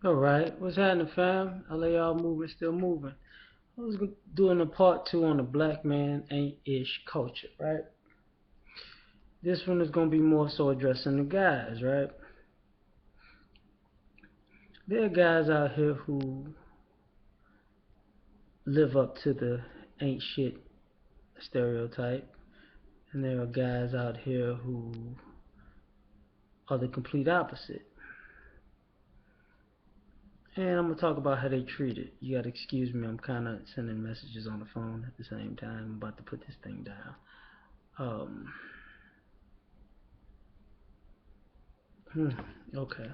Alright, what's happening, fam? L.A.R movement still moving. I was doing a part two on the black man ain't ish culture, right? This one is gonna be more so addressing the guys, right? There are guys out here who live up to the ain't shit stereotype, and there are guys out here who are the complete opposite. And I'm gonna talk about how they treat it. You gotta excuse me, I'm kinda sending messages on the phone at the same time. I'm about to put this thing down. Um, hmm, okay.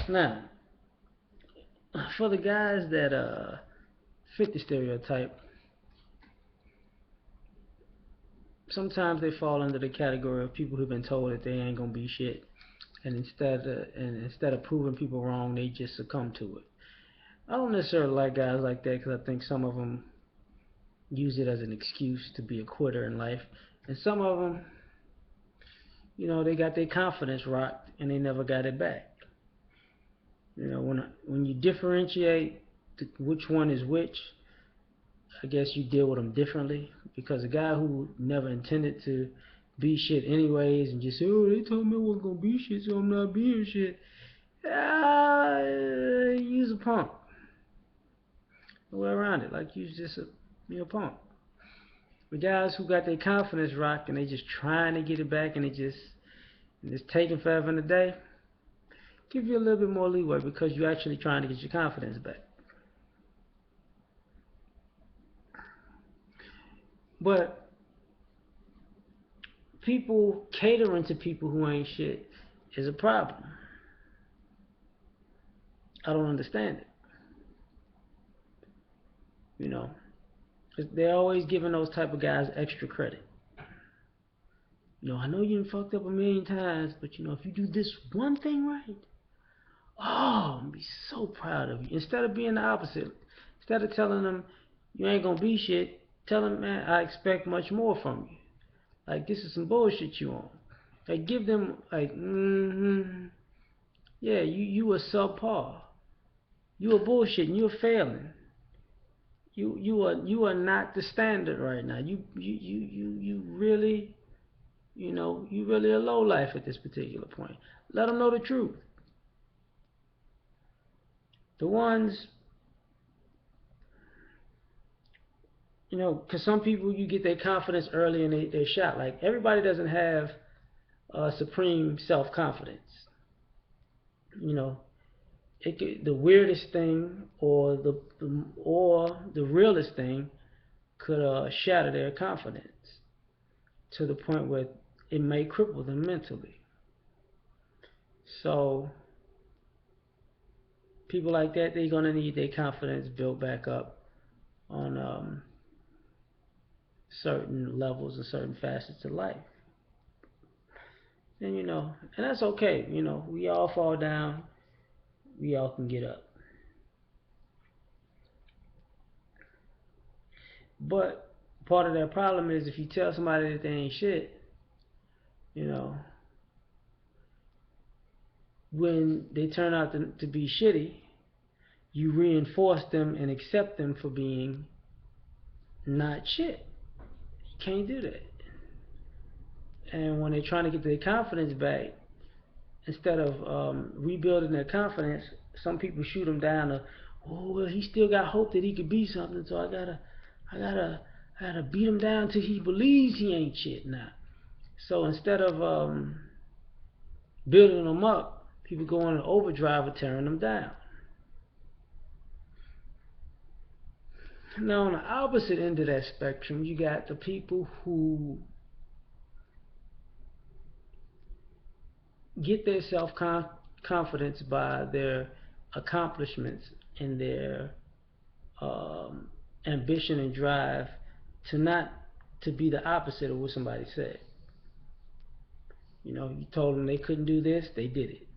Now, for the guys that fit the stereotype, sometimes they fall under the category of people who've been told that they ain't gonna be shit, and instead of proving people wrong, they just succumb to it. I don't necessarily like guys like that because I think some of them use it as an excuse to be a quitter in life, and some of them, they got their confidence rocked and they never got it back. When you differentiate which one is which, I guess you deal with them differently because a guy who never intended to be shit anyways and just say, oh, they told me I wasn't gonna be shit, so I'm not being shit. Use a punk. No way around it. Like use just a punk. The guys who got their confidence rocked and they just trying to get it back and it's taking forever in a day, give you a little bit more leeway because you're actually trying to get your confidence back. But people catering to people who ain't shit is a problem. I don't understand it. You know, they're always giving those type of guys extra credit. I know you done fucked up a million times, but if you do this one thing right, oh, I'm gonna be so proud of you. Instead of being the opposite, instead of telling them you ain't gonna be shit, tell them, man, I expect much more from you. Like this is some bullshit you on. Like give them like, yeah, you a subpar. You a bullshit and you're failing. You are not the standard right now. You really you really a low life at this particular point. Let them know the truth. The ones because some people you get their confidence early and they shot. Like everybody doesn't have supreme self confidence. You know, the weirdest thing or the realest thing could shatter their confidence to the point where it may cripple them mentally. So people like that, they're gonna need their confidence built back up on certain levels and certain facets of life. And that's okay. We all fall down, we all can get up. But part of that problem is if you tell somebody that they ain't shit, you know, when they turn out to be shitty, you reinforce them and accept them for being not shit. You can't do that. And when they're trying to get their confidence back, instead of rebuilding their confidence, some people shoot them down to, oh well, he still got hope that he could be something, so I gotta, I gotta beat him down till he believes he ain't shit now. So instead of building them up, people go on an overdrive of tearing them down. Now on the opposite end of that spectrum, you got the people who get their self confidence by their accomplishments and their um, ambition and drive to not to be the opposite of what somebody said. You told them they couldn't do this, they did it.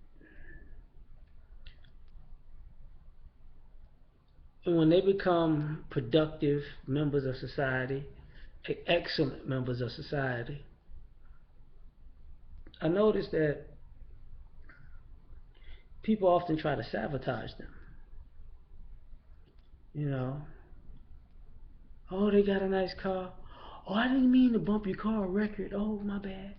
And when they become productive members of society, excellent members of society, I noticed that people often try to sabotage them. You know, oh, they got a nice car. Oh, I didn't mean to bump your car record. Oh, my bad.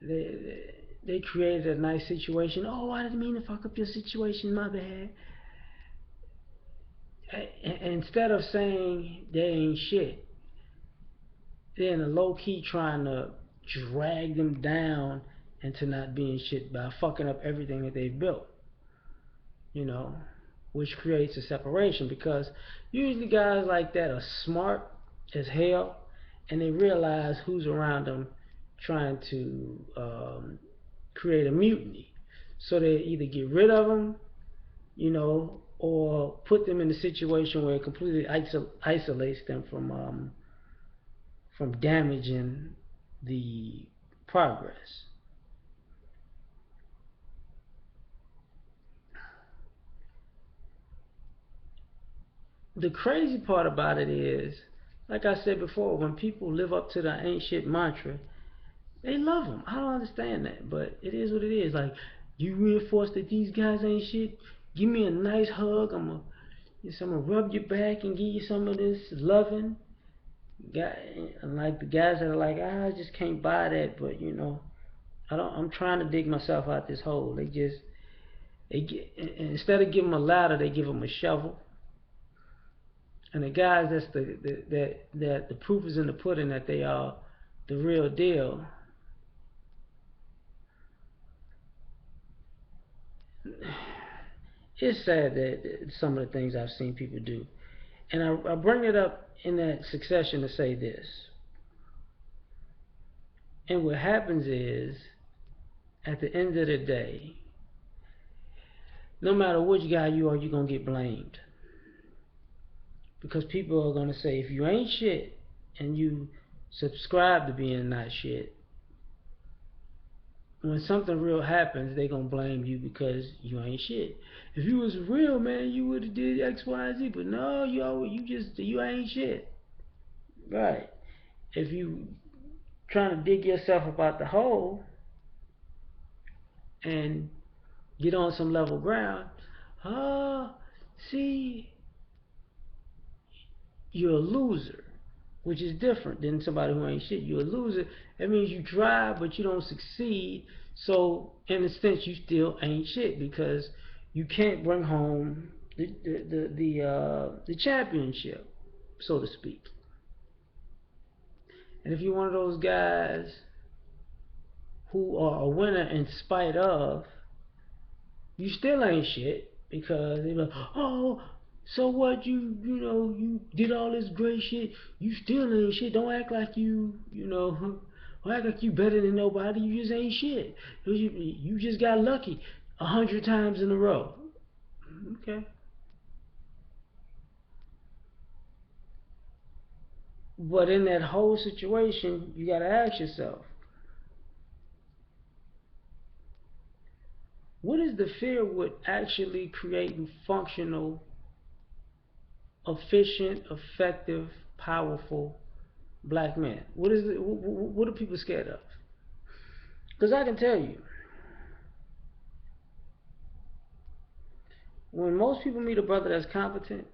They created a nice situation. Oh, I didn't mean to fuck up your situation. My bad. Instead of saying they ain't shit, they're in a low key trying to drag them down into not being shit by fucking up everything that they've built. You know, which creates a separation because usually guys like that are smart as hell and they realize who's around them trying to create a mutiny. So they either get rid of them, you know, or put them in a situation where it completely isolates them from damaging the progress. The crazy part about it is, like I said before, when people live up to the ain't shit mantra, they love them. I don't understand that, but it is what it is. Like, you reinforce that these guys ain't shit. Give me a nice hug. I'm gonna rub your back and give you some of this loving. Like the guys that are like, I just can't buy that, but you know, I don't. I'm trying to dig myself out this hole. They get instead of giving them a ladder, they give them a shovel. And the guys that the proof is in the pudding that they are the real deal. It's sad that some of the things I've seen people do, and I bring it up in that succession to say this. And what happens is, at the end of the day, no matter which guy you are, you're gonna get blamed because people are gonna say if you ain't shit and you subscribe to being not shit, when something real happens, they gonna blame you because you ain't shit. If you was real, man, you would have did X, Y, Z. But no, you ain't shit, right? If you trying to dig yourself up out the hole and get on some level ground, ah, see, you're a loser, which is different than somebody who ain't shit. You're a loser. That means you try, but you don't succeed. So in a sense, you still ain't shit because you can't bring home the championship, so to speak. And if you're one of those guys who are a winner in spite of, you still ain't shit because they're like, oh, so what? You did all this great shit. You still ain't shit. Don't act like don't act like you better than nobody. You just ain't shit. You just got lucky 100 times in a row. Okay. But in that whole situation, you gotta ask yourself, what is the fear with actually creating functional, efficient, effective, powerful black men? What are people scared of? Because I can tell you, when most people meet a brother that's competent,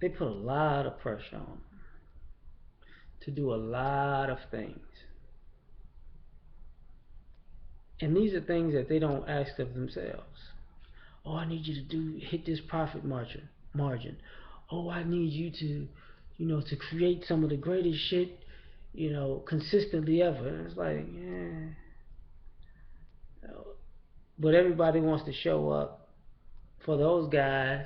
they put a lot of pressure on them to do a lot of things. And these are things that they don't ask of themselves. Oh, I need you to hit this profit margin. Oh, I need you to, to create some of the greatest shit, consistently ever. And it's like, yeah. But everybody wants to show up for those guys.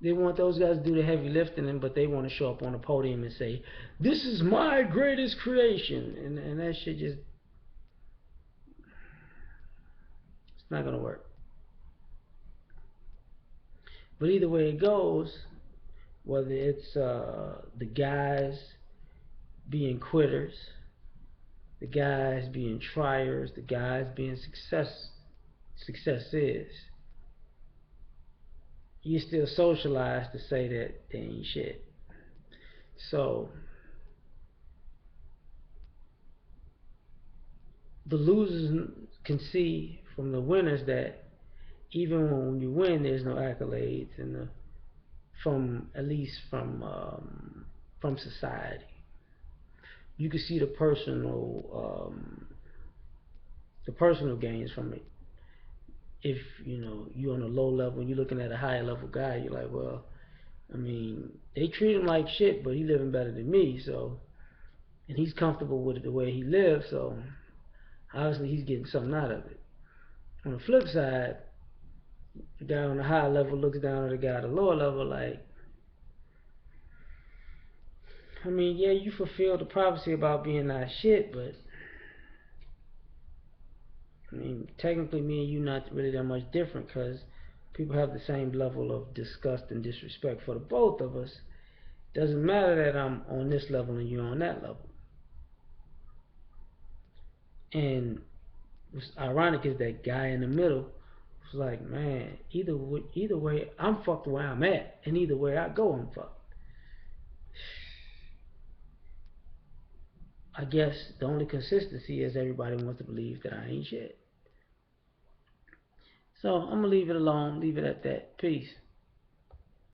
They want those guys to do the heavy lifting, but they want to show up on the podium and say, "This is my greatest creation," and that shit just, it's not gonna work. But either way it goes, whether it's the guys being quitters, the guys being triers, the guys being success is, you're still socialized to say that they ain't shit. So the losers can see from the winners that even when you win, there's no accolades, and from at least from society, you can see the personal gains from it. If you're on a low level and you're looking at a higher level guy, you're like, well, I mean, they treat him like shit, but he's living better than me, so, and he's comfortable with it the way he lives, so obviously he's getting something out of it. On the flip side, the guy on the high level looks down at the guy at the lower level like, I mean, yeah, you fulfill the prophecy about being not shit, but I mean, technically, me and you not really that much different because people have the same level of disgust and disrespect for the both of us. Doesn't matter that I'm on this level and you're on that level. And what's ironic is that guy in the middle was like, man, either way, I'm fucked where I'm at, and either way I go, I'm fucked. I guess the only consistency is everybody wants to believe that I ain't shit. So I'm gonna leave it alone, leave it at that. Peace.